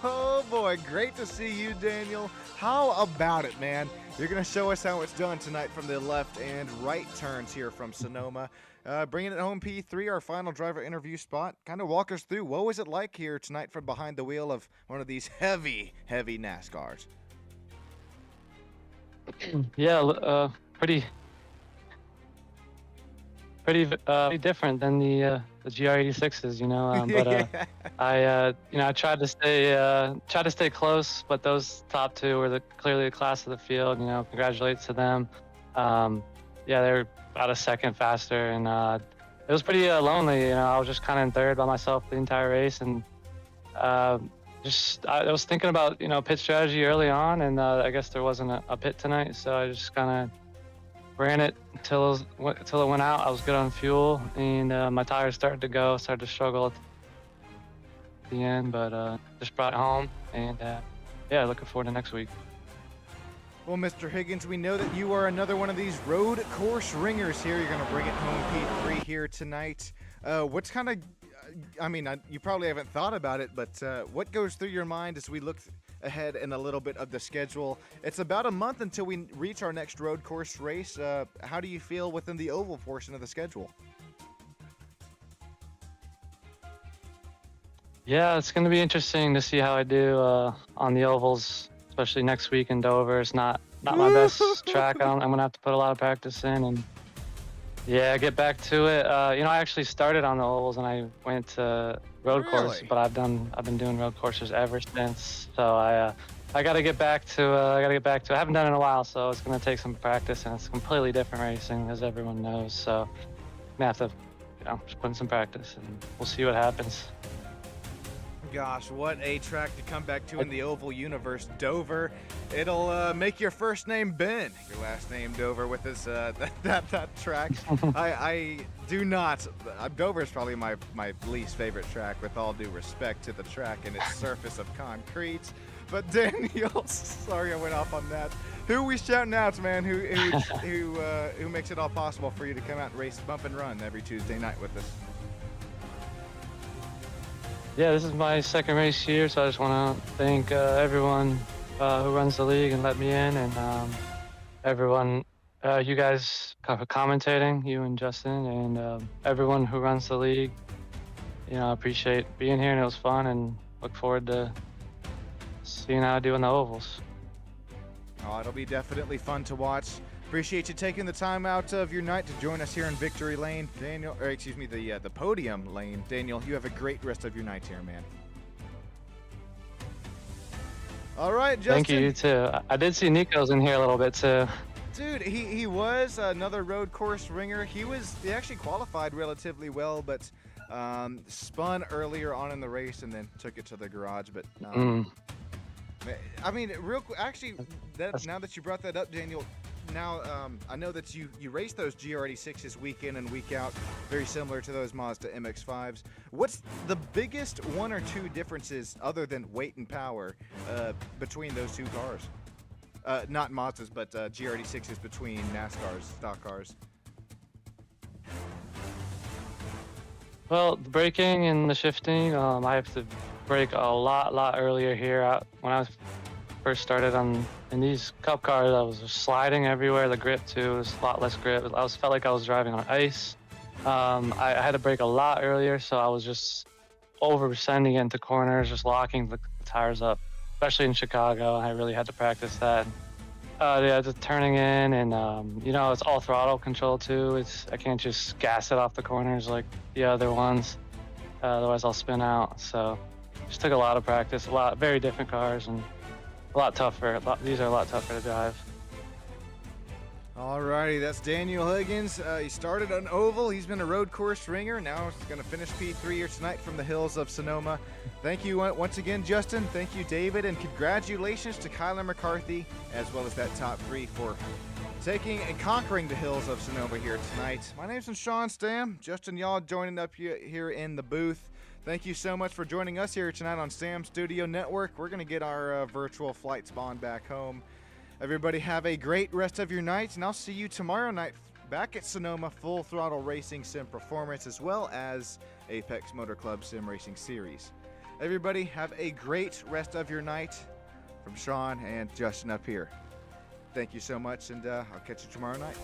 Oh boy, great to see you, Daniel. How about it, man? You're going to show us how it's done tonight from the left and right turns here from Sonoma. Bringing it home, P3, our final driver interview spot. Kind of walk us through, what was it like here tonight from behind the wheel of one of these heavy, heavy NASCARs? Yeah, pretty different than the GR86s, But I tried to stay close, but those top two were clearly the class of the field. Congratulations to them. They're about a second faster, and it was pretty lonely. I was just kind of in third by myself the entire race, and I was thinking about pit strategy early on, and I guess there wasn't a pit tonight, so I just kind of ran it until it went out. I was good on fuel, and my tires started to struggle at the end, but just brought it home, and looking forward to next week. Well, Mr. Higgins, we know that you are another one of these road course ringers here. You're going to bring it home P3 here tonight. What's kind of, you probably haven't thought about it, but what goes through your mind as we look ahead in a little bit of the schedule? It's about a month until we reach our next road course race. How do you feel within the oval portion of the schedule? Yeah, it's going to be interesting to see how I do on the ovals, especially next week in Dover. It's not my best track. I'm going to have to put a lot of practice in and get back to it. I actually started on the ovals and I went to road course, but I've been doing road courses ever since. So I got to get back to I haven't done it in a while, so it's going to take some practice, and it's completely different racing, as everyone knows. So I'm going to have to just put in some practice, and we'll see what happens. Gosh, what a track to come back to in the oval universe, Dover. It'll make your first name Ben, your last name Dover, with this that track. I do not. Dover is probably my least favorite track, with all due respect to the track and its surface of concrete. But Daniel, sorry I went off on that. Who are we shouting out, man? Who makes it all possible for you to come out and race, bump and run every Tuesday night with us? Yeah, this is my second race here, so I just want to thank everyone who runs the league and let me in, and everyone, you guys for commentating, you and Justin, and everyone who runs the league. I appreciate being here, and it was fun, and look forward to seeing how I do in the ovals. Oh, it'll be definitely fun to watch. Appreciate you taking the time out of your night to join us here in Victory Lane, Daniel. Or excuse me, the podium lane, Daniel. You have a great rest of your night here, man. All right, Justin. Thank you. You too. I did see Nico's in here a little bit too. Dude, he was another road course ringer. He actually qualified relatively well, but spun earlier on in the race and then took it to the garage. But I mean, real quick, actually, now that you brought that up, Daniel. Now, I know that you race those GR86s week in and week out, very similar to those Mazda MX-5s. What's the biggest one or two differences, other than weight and power, between those two cars? Not Mazdas, but GR86s between NASCAR's stock cars. Well, the braking and the shifting, I have to brake a lot earlier here. When I first started in these cup cars, I was just sliding everywhere. The grip too was a lot less grip. Felt like I was driving on ice. I had to brake a lot earlier, so I was just over-sending it into corners, just locking the tires up, especially in Chicago. I really had to practice that. Yeah, just turning in, and it's all throttle control too. I can't just gas it off the corners like the other ones, otherwise I'll spin out. So just took a lot of practice. Very different cars, and a lot tougher. These are a lot tougher to drive. Alrighty, that's Daniel Higgins. He started on oval. He's been a road course ringer. Now he's going to finish P3 here tonight from the hills of Sonoma. Thank you once again, Justin. Thank you, David, and congratulations to Kyler McCarthy, as well as that top three for taking and conquering the hills of Sonoma here tonight. My name's Sean Stam. Justin Yaw joining up here in the booth. Thank you so much for joining us here tonight on Sam Studio Network. We're going to get our virtual flight spawn back home. Everybody have a great rest of your night, and I'll see you tomorrow night back at Sonoma Full Throttle Racing Sim Performance, as well as Apex Motor Club Sim Racing Series. Everybody have a great rest of your night. From Sean and Justin up here. Thank you so much, and I'll catch you tomorrow night.